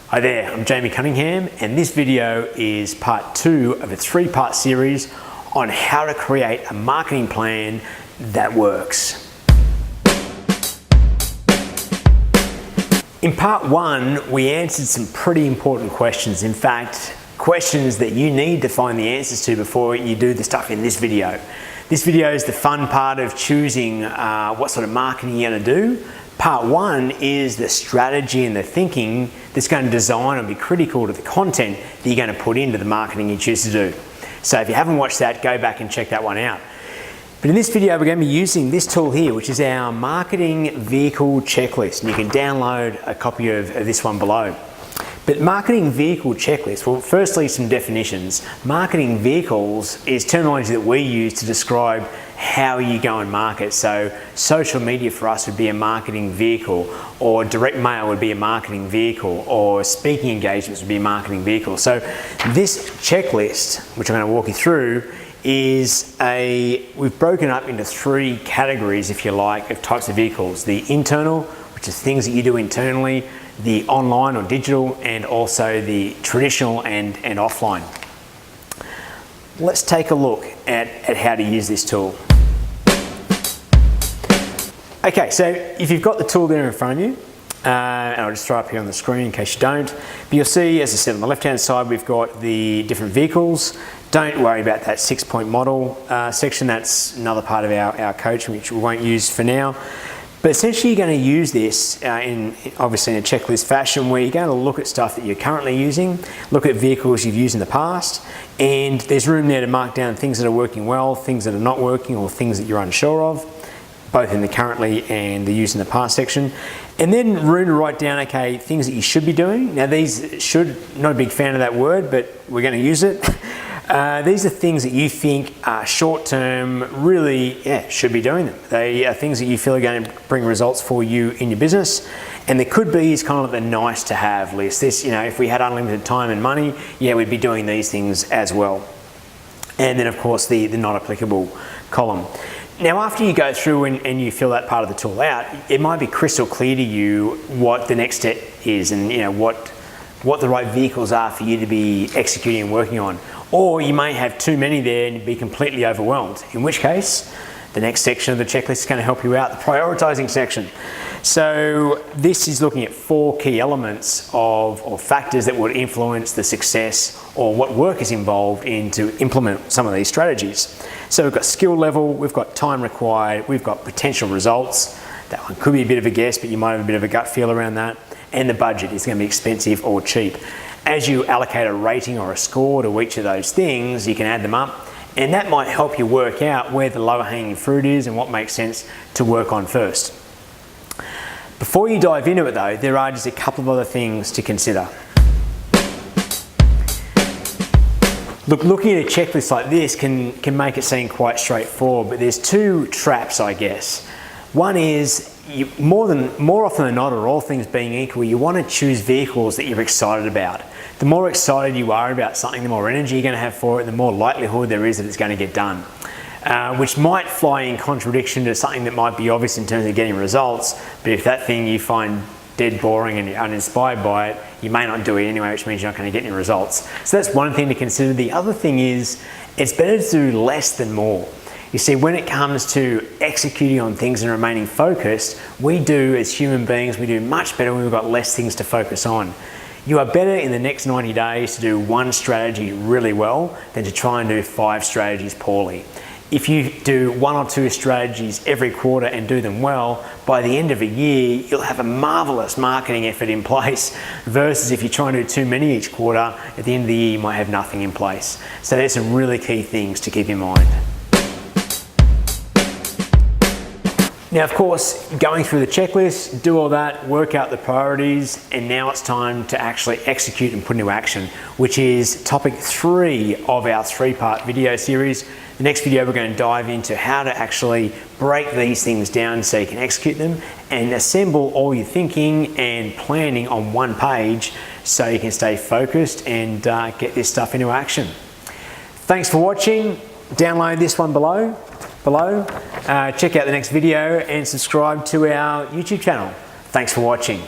Hi there, I'm Jamie Cunningham, and this video is part 2 of a 3-part series on how to create a marketing plan that works. In part 1, we answered some pretty important questions. In fact, questions that you need to find the answers to before you do the stuff in this video. This video is the fun part of choosing what sort of marketing you're going to do. Part 1 is the strategy and the thinking that's going to design and be critical to the content that you're going to put into the marketing you choose to do. So if you haven't watched that, go back and check that one out. But in this video, we're going to be using this tool here, which is our marketing vehicle checklist. And you can download a copy of this one below. But marketing vehicle checklist, well, firstly, some definitions. Marketing vehicles is terminology that we use to describe how you go and market. So social media for us would be a marketing vehicle, or direct mail would be a marketing vehicle, or speaking engagements would be a marketing vehicle. So this checklist, which I'm going to walk you through, we've broken up into 3 categories, if you like, of types of vehicles. The internal, which is things that you do internally, the online or digital, and also the traditional and offline. Let's take a look at how to use this tool. Okay, so if you've got the tool there in front of you, and I'll just throw up here on the screen in case you don't, but you'll see, as I said, on the left-hand side, we've got the different vehicles. Don't worry about that 6-point model section. That's another part of our coaching, which we won't use for now. But essentially, you're going to use this obviously in a checklist fashion, where you're going to look at stuff that you're currently using, look at vehicles you've used in the past, and there's room there to mark down things that are working well, things that are not working, or things that you're unsure of, both in the currently and the used in the past section. And then room to write down, okay, things that you should be doing. Now these not a big fan of that word, but we're going to use it. These are things that you think are short-term, really, should be doing them. They are things that you feel are going to bring results for you in your business. And there could be is kind of the nice-to-have list. This, if we had unlimited time and money, we'd be doing these things as well. And then, of course, the not applicable column. Now, after you go through and you fill that part of the tool out, it might be crystal clear to you what the next step is, and what the right vehicles are for you to be executing and working on. Or you may have too many there and be completely overwhelmed, in which case the next section of the checklist is going to help you out, the prioritizing section. So this is looking at 4 key elements or factors that would influence the success or what work is involved in to implement some of these strategies. So we've got skill level, we've got time required, we've got potential results. That one could be a bit of a guess, but you might have a bit of a gut feel around that. And the budget is going to be expensive or cheap. As you allocate a rating or a score to each of those things, you can add them up, and that might help you work out where the lower hanging fruit is and what makes sense to work on first. Before you dive into it though, there are just a couple of other things to consider. Looking at a checklist like this can make it seem quite straightforward, but there's 2 traps, I guess. One is, more often than not, or all things being equal, you want to choose vehicles that you're excited about. The more excited you are about something, the more energy you're going to have for it, the more likelihood there is that it's going to get done. Which might fly in contradiction to something that might be obvious in terms of getting results, but if that thing you find dead boring and you're uninspired by it, you may not do it anyway, which means you're not going to get any results. So that's one thing to consider. The other thing is, it's better to do less than more. You see, when it comes to executing on things and remaining focused, we do, as human beings, we do much better when we've got less things to focus on. You are better in the next 90 days to do 1 strategy really well than to try and do 5 strategies poorly. If you do 1 or 2 strategies every quarter and do them well, by the end of a year, you'll have a marvelous marketing effort in place, versus if you try and do too many each quarter, at the end of the year, you might have nothing in place. So there's some really key things to keep in mind. Now, of course, going through the checklist, do all that, work out the priorities, and now it's time to actually execute and put into action, which is topic 3 of our 3-part video series. The next video, we're going to dive into how to actually break these things down so you can execute them and assemble all your thinking and planning on 1 page so you can stay focused and get this stuff into action. Thanks for watching. Download this one below. Check out the next video and subscribe to our YouTube channel. Thanks for watching.